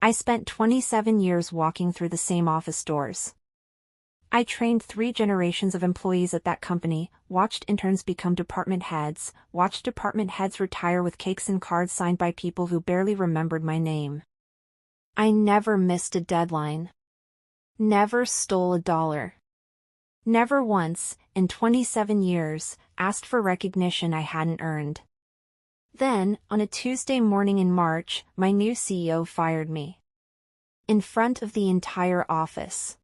I spent 27 years walking through the same office doors. I trained 3 generations of employees at that company, watched interns become department heads, watched department heads retire with cakes and cards signed by people who barely remembered my name. I never missed a deadline. Never stole a dollar. Never once, in 27 years, asked for recognition I hadn't earned. Then, on a Tuesday morning in March, my new CEO fired me. In front of the entire office.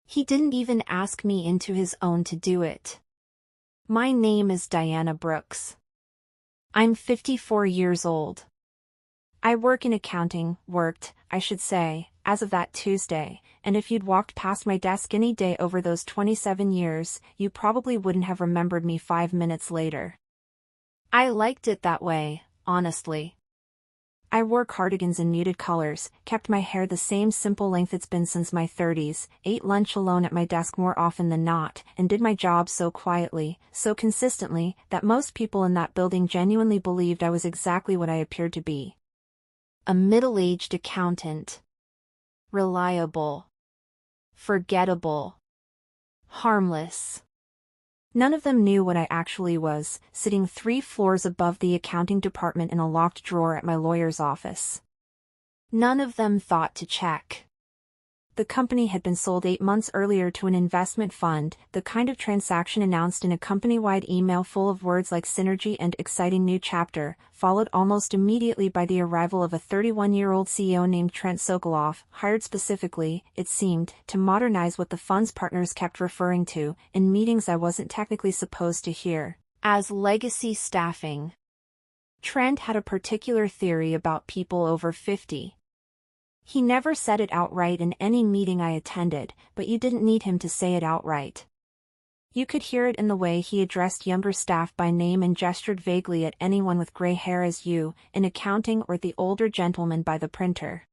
He didn't even ask me into his own to do it. My name is Diana Brooks. I'm 54 years old. I work in accounting, I should say, as of that Tuesday, and if you'd walked past my desk any day over those 27 years, you probably wouldn't have remembered me 5 minutes later. I liked it that way, honestly. I wore cardigans in muted colors, kept my hair the same simple length it's been since my 30s, ate lunch alone at my desk more often than not, and did my job so quietly, so consistently, that most people in that building genuinely believed I was exactly what I appeared to be. A middle-aged accountant. Reliable. Forgettable. Harmless. None of them knew what I actually was, sitting 3 floors above the accounting department in a locked drawer at my lawyer's office. None of them thought to check. The company had been sold 8 months earlier to an investment fund, the kind of transaction announced in a company-wide email full of words like synergy and exciting new chapter, followed almost immediately by the arrival of a 31-year-old CEO named Trent Sokoloff, hired specifically, it seemed, to modernize what the fund's partners kept referring to, in meetings I wasn't technically supposed to hear, as legacy staffing. Trent had a particular theory about people over 50. He never said it outright in any meeting I attended, but you didn't need him to say it outright. You could hear it in the way he addressed younger staff by name and gestured vaguely at anyone with gray hair as you, in accounting, or the older gentleman by the printer.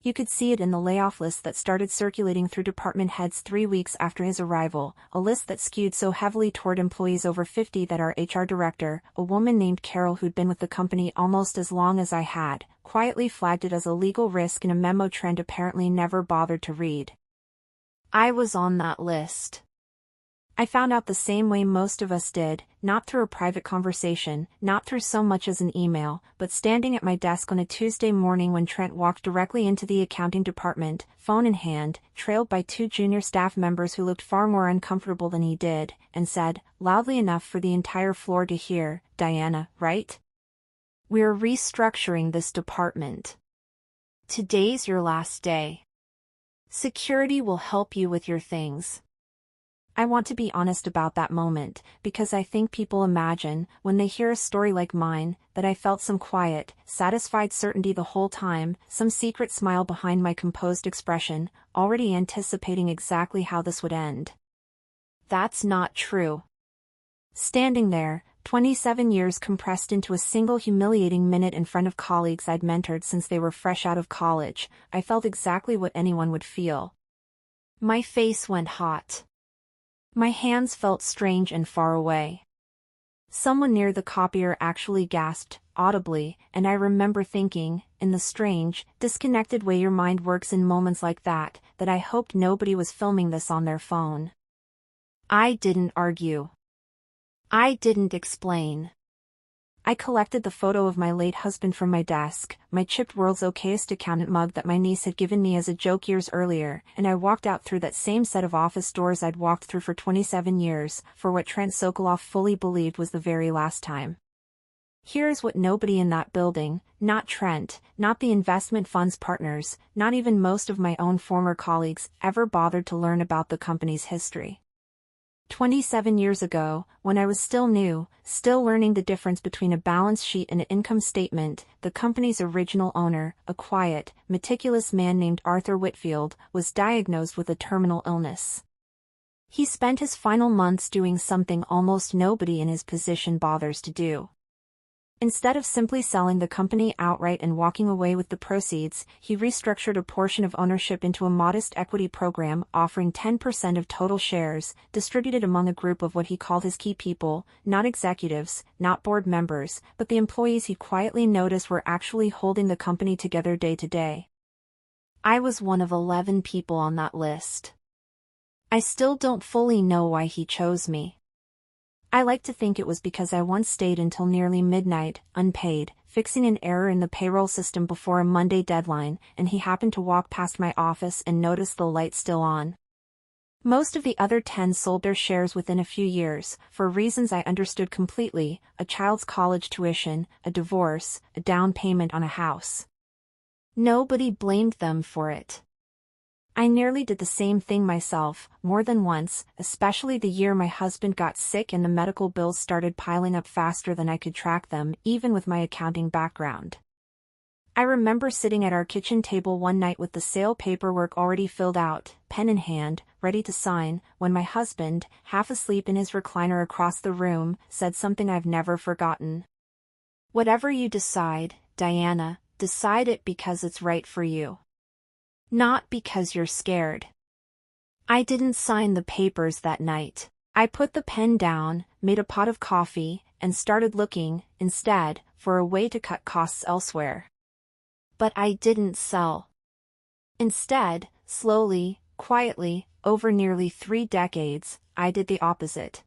You could see it in the layoff list that started circulating through department heads 3 weeks after his arrival, a list that skewed so heavily toward employees over 50 that our HR director, a woman named Carol who'd been with the company almost as long as I had, quietly flagged it as a legal risk in a memo Trent apparently never bothered to read. I was on that list. I found out the same way most of us did, not through a private conversation, not through so much as an email, but standing at my desk on a Tuesday morning when Trent walked directly into the accounting department, phone in hand, trailed by 2 junior staff members who looked far more uncomfortable than he did, and said, loudly enough for the entire floor to hear, "Diana, right? We're restructuring this department. Today's your last day. Security will help you with your things." I want to be honest about that moment, because I think people imagine, when they hear a story like mine, that I felt some quiet, satisfied certainty the whole time, some secret smile behind my composed expression, already anticipating exactly how this would end. That's not true. Standing there, 27 years compressed into a single humiliating minute in front of colleagues I'd mentored since they were fresh out of college, I felt exactly what anyone would feel. My face went hot. My hands felt strange and far away. Someone near the copier actually gasped, audibly, and I remember thinking, in the strange, disconnected way your mind works in moments like that I hoped nobody was filming this on their phone. I didn't argue. I didn't explain. I collected the photo of my late husband from my desk, my chipped World's Okayest Accountant mug that my niece had given me as a joke years earlier, and I walked out through that same set of office doors I'd walked through for 27 years, for what Trent Sokoloff fully believed was the very last time. Here's what nobody in that building, not Trent, not the investment fund's partners, not even most of my own former colleagues, ever bothered to learn about the company's history. 27 years ago, when I was still new, still learning the difference between a balance sheet and an income statement, the company's original owner, a quiet, meticulous man named Arthur Whitfield, was diagnosed with a terminal illness. He spent his final months doing something almost nobody in his position bothers to do. Instead of simply selling the company outright and walking away with the proceeds, he restructured a portion of ownership into a modest equity program offering 10% of total shares, distributed among a group of what he called his key people, not executives, not board members, but the employees he quietly noticed were actually holding the company together day to day. I was one of 11 people on that list. I still don't fully know why he chose me. I like to think it was because I once stayed until nearly midnight, unpaid, fixing an error in the payroll system before a Monday deadline, and he happened to walk past my office and notice the light still on. Most of the other 10 sold their shares within a few years, for reasons I understood completely: a child's college tuition, a divorce, a down payment on a house. Nobody blamed them for it. I nearly did the same thing myself, more than once, especially the year my husband got sick and the medical bills started piling up faster than I could track them, even with my accounting background. I remember sitting at our kitchen table one night with the sale paperwork already filled out, pen in hand, ready to sign, when my husband, half asleep in his recliner across the room, said something I've never forgotten. "Whatever you decide, Diana, decide it because it's right for you. Not because you're scared." I didn't sign the papers that night. I put the pen down, made a pot of coffee, and started looking, instead, for a way to cut costs elsewhere. But I didn't sell. Instead, slowly, quietly, over nearly 3 decades, I did the opposite.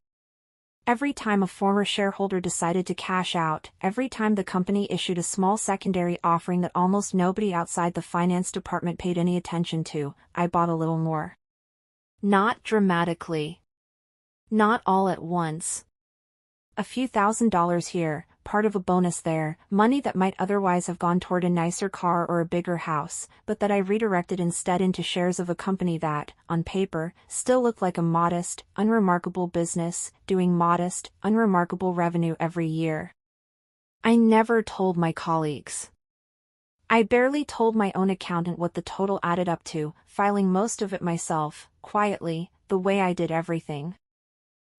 Every time a former shareholder decided to cash out, every time the company issued a small secondary offering that almost nobody outside the finance department paid any attention to, I bought a little more. Not dramatically. Not all at once. A few $1,000s here, part of a bonus there, money that might otherwise have gone toward a nicer car or a bigger house, but that I redirected instead into shares of a company that, on paper, still looked like a modest, unremarkable business, doing modest, unremarkable revenue every year. I never told my colleagues. I barely told my own accountant what the total added up to, filing most of it myself, quietly, the way I did everything.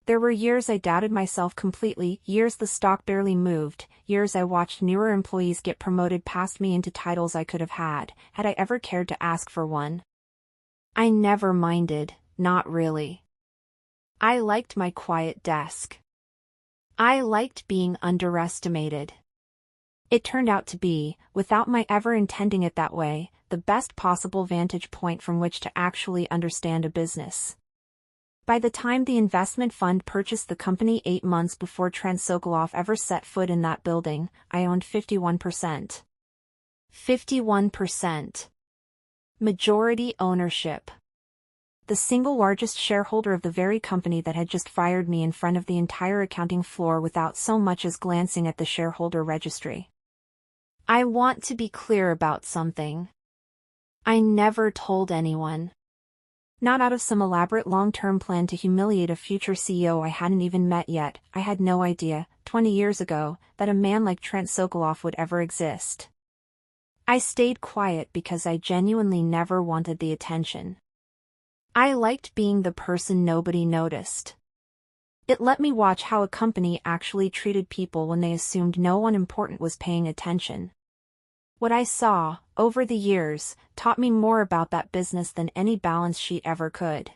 There were years I doubted myself completely, years the stock barely moved, years I watched newer employees get promoted past me into titles I could have had I ever cared to ask for one. I never minded, not really. I liked my quiet desk. I liked being underestimated. It turned out to be, without my ever intending it that way, the best possible vantage point from which to actually understand a business. By the time the investment fund purchased the company 8 months before Trent Sokolov ever set foot in that building, I owned 51%. 51%. Majority ownership. The single largest shareholder of the very company that had just fired me in front of the entire accounting floor without so much as glancing at the shareholder registry. I want to be clear about something. I never told anyone. Not out of some elaborate long-term plan to humiliate a future CEO I hadn't even met yet. I had no idea, 20 years ago, that a man like Trent Sokolov would ever exist. I stayed quiet because I genuinely never wanted the attention. I liked being the person nobody noticed. It let me watch how a company actually treated people when they assumed no one important was paying attention. What I saw, over the years, taught me more about that business than any balance sheet ever could.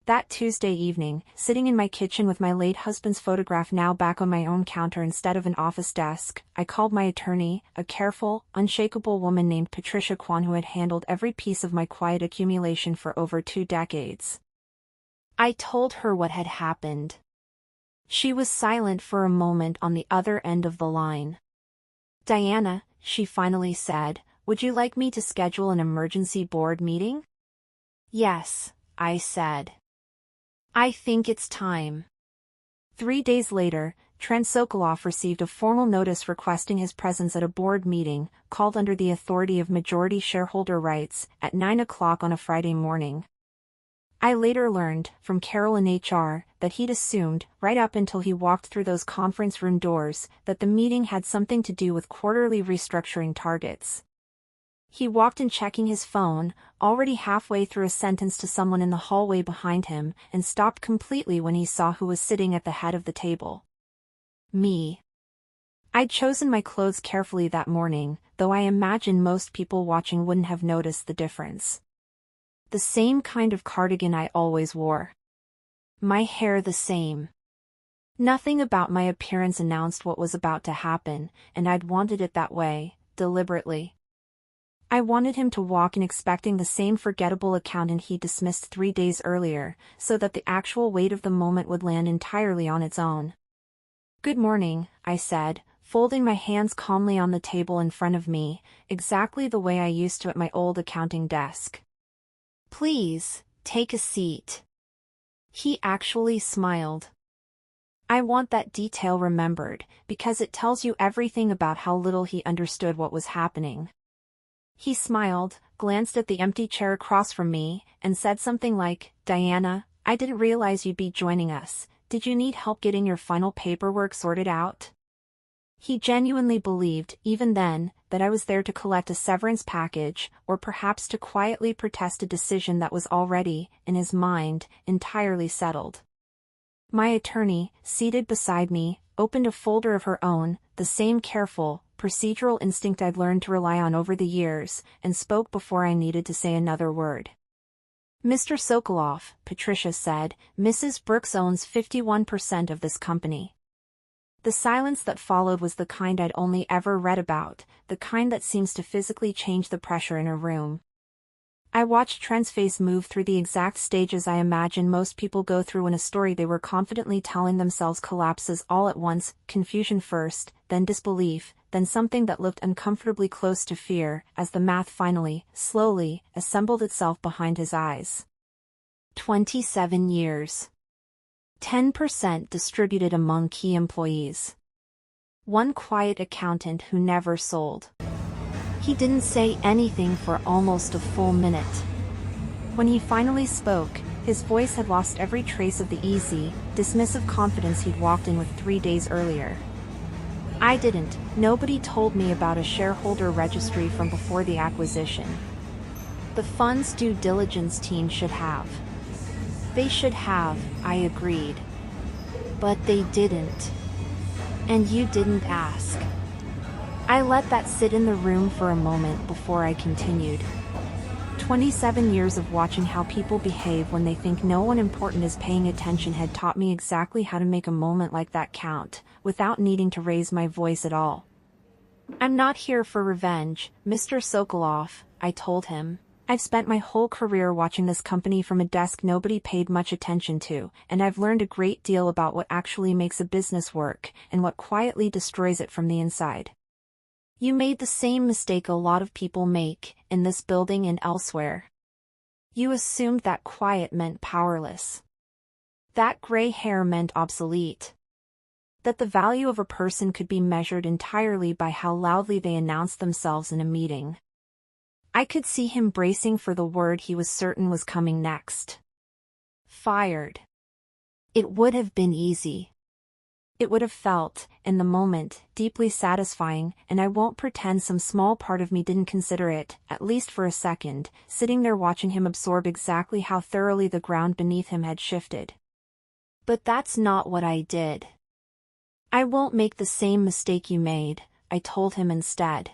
That Tuesday evening, sitting in my kitchen with my late husband's photograph now back on my own counter instead of an office desk, I called my attorney, a careful, unshakable woman named Patricia Kwan who had handled every piece of my quiet accumulation for over 2 decades. I told her what had happened. She was silent for a moment on the other end of the line. "Diana," she finally said, "would you like me to schedule an emergency board meeting?" "Yes," I said. "I think it's time." 3 days later, Trent Sokolov received a formal notice requesting his presence at a board meeting, called under the authority of majority shareholder rights, at 9 o'clock on a Friday morning. I later learned, from Carol in HR, that he'd assumed, right up until he walked through those conference room doors, that the meeting had something to do with quarterly restructuring targets. He walked in checking his phone, already halfway through a sentence to someone in the hallway behind him, and stopped completely when he saw who was sitting at the head of the table. Me. I'd chosen my clothes carefully that morning, though I imagine most people watching wouldn't have noticed the difference. The same kind of cardigan I always wore. My hair the same. Nothing about my appearance announced what was about to happen, and I'd wanted it that way, deliberately. I wanted him to walk in expecting the same forgettable accountant he dismissed 3 days earlier, so that the actual weight of the moment would land entirely on its own. "Good morning," I said, folding my hands calmly on the table in front of me, exactly the way I used to at my old accounting desk. "Please, take a seat." He actually smiled. I want that detail remembered, because it tells you everything about how little he understood what was happening. He smiled, glanced at the empty chair across from me, and said something like, "Diana, I didn't realize you'd be joining us. Did you need help getting your final paperwork sorted out?" He genuinely believed, even then, that I was there to collect a severance package, or perhaps to quietly protest a decision that was already, in his mind, entirely settled. My attorney, seated beside me, opened a folder of her own, the same careful, procedural instinct I'd learned to rely on over the years, and spoke before I needed to say another word. "Mr. Sokoloff," Patricia said, "Mrs. Brooks owns 51% of this company." The silence that followed was the kind I'd only ever read about, the kind that seems to physically change the pressure in a room. I watched Trent's face move through the exact stages I imagine most people go through when a story they were confidently telling themselves collapses all at once: confusion first, then disbelief, then something that looked uncomfortably close to fear, as the math finally, slowly, assembled itself behind his eyes. 27 years. 10% distributed among key employees. One quiet accountant who never sold. He didn't say anything for almost a full minute. When he finally spoke, his voice had lost every trace of the easy, dismissive confidence he'd walked in with 3 days earlier. "I didn't. Nobody told me about a shareholder registry from before the acquisition. The fund's due diligence team should have." "They should have," I agreed. "But they didn't. And you didn't ask." I let that sit in the room for a moment before I continued. 27 years of watching how people behave when they think no one important is paying attention had taught me exactly how to make a moment like that count, without needing to raise my voice at all. "I'm not here for revenge, Mr. Sokoloff," I told him. "I've spent my whole career watching this company from a desk nobody paid much attention to, and I've learned a great deal about what actually makes a business work, and what quietly destroys it from the inside. You made the same mistake a lot of people make, in this building and elsewhere. You assumed that quiet meant powerless. That gray hair meant obsolete. That the value of a person could be measured entirely by how loudly they announced themselves in a meeting." I could see him bracing for the word he was certain was coming next. Fired. It would have been easy. It would have felt, in the moment, deeply satisfying, and I won't pretend some small part of me didn't consider it, at least for a second, sitting there watching him absorb exactly how thoroughly the ground beneath him had shifted. "But that's not what I did. I won't make the same mistake you made," I told him instead.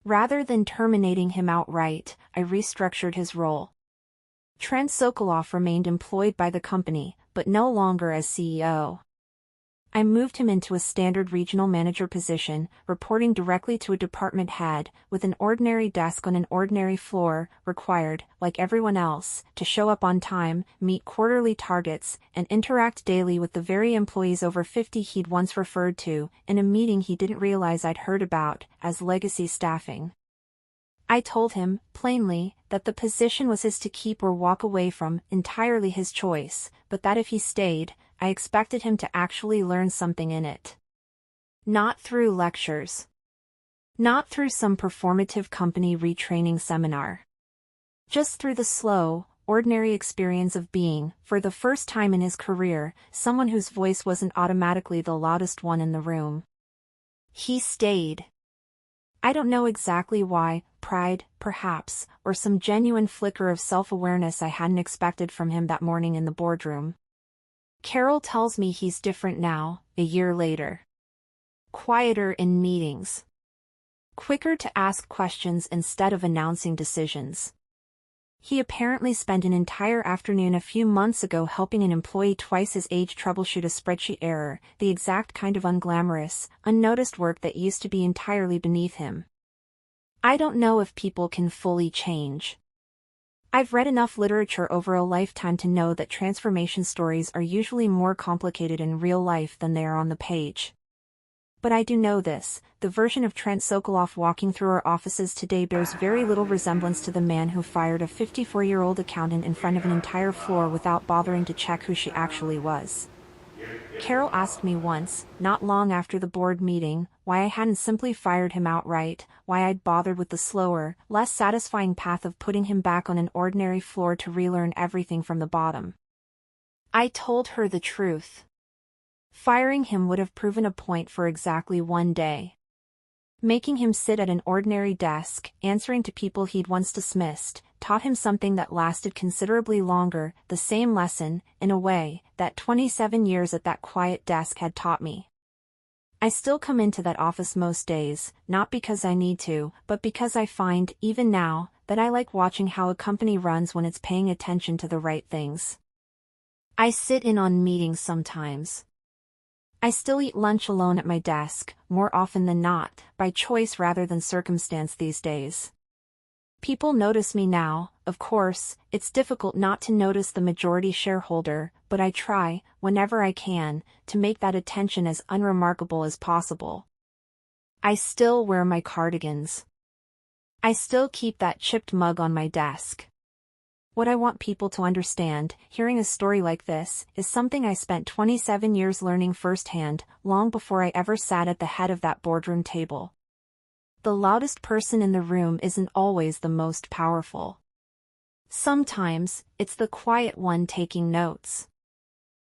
Rather than terminating him outright, I restructured his role. Trent Sokoloff remained employed by the company, but no longer as CEO. I moved him into a standard regional manager position, reporting directly to a department head, with an ordinary desk on an ordinary floor, required, like everyone else, to show up on time, meet quarterly targets, and interact daily with the very employees over 50 he'd once referred to, in a meeting he didn't realize I'd heard about, as legacy staffing. I told him, plainly, that the position was his to keep or walk away from, entirely his choice, but that if he stayed, I expected him to actually learn something in it. Not through lectures. Not through some performative company retraining seminar. Just through the slow, ordinary experience of being, for the first time in his career, someone whose voice wasn't automatically the loudest one in the room. He stayed. I don't know exactly why, pride, perhaps, or some genuine flicker of self-awareness I hadn't expected from him that morning in the boardroom. Carol tells me he's different now, a year later. Quieter in meetings. Quicker to ask questions instead of announcing decisions. He apparently spent an entire afternoon a few months ago helping an employee twice his age troubleshoot a spreadsheet error, the exact kind of unglamorous, unnoticed work that used to be entirely beneath him. I don't know if people can fully change. I've read enough literature over a lifetime to know that transformation stories are usually more complicated in real life than they are on the page. But I do know this, the version of Trent Sokoloff walking through our offices today bears very little resemblance to the man who fired a 54-year-old accountant in front of an entire floor without bothering to check who she actually was. Carol asked me once, not long after the board meeting, why I hadn't simply fired him outright, why I'd bothered with the slower, less satisfying path of putting him back on an ordinary floor to relearn everything from the bottom. I told her the truth. Firing him would have proven a point for exactly one day. Making him sit at an ordinary desk, answering to people he'd once dismissed, taught him something that lasted considerably longer, the same lesson, in a way, that 27 years at that quiet desk had taught me. I still come into that office most days, not because I need to, but because I find, even now, that I like watching how a company runs when it's paying attention to the right things. I sit in on meetings sometimes. I still eat lunch alone at my desk, more often than not, by choice rather than circumstance these days. People notice me now, of course, it's difficult not to notice the majority shareholder, but I try, whenever I can, to make that attention as unremarkable as possible. I still wear my cardigans. I still keep that chipped mug on my desk. What I want people to understand, hearing a story like this, is something I spent 27 years learning firsthand, long before I ever sat at the head of that boardroom table. The loudest person in the room isn't always the most powerful. Sometimes, it's the quiet one taking notes.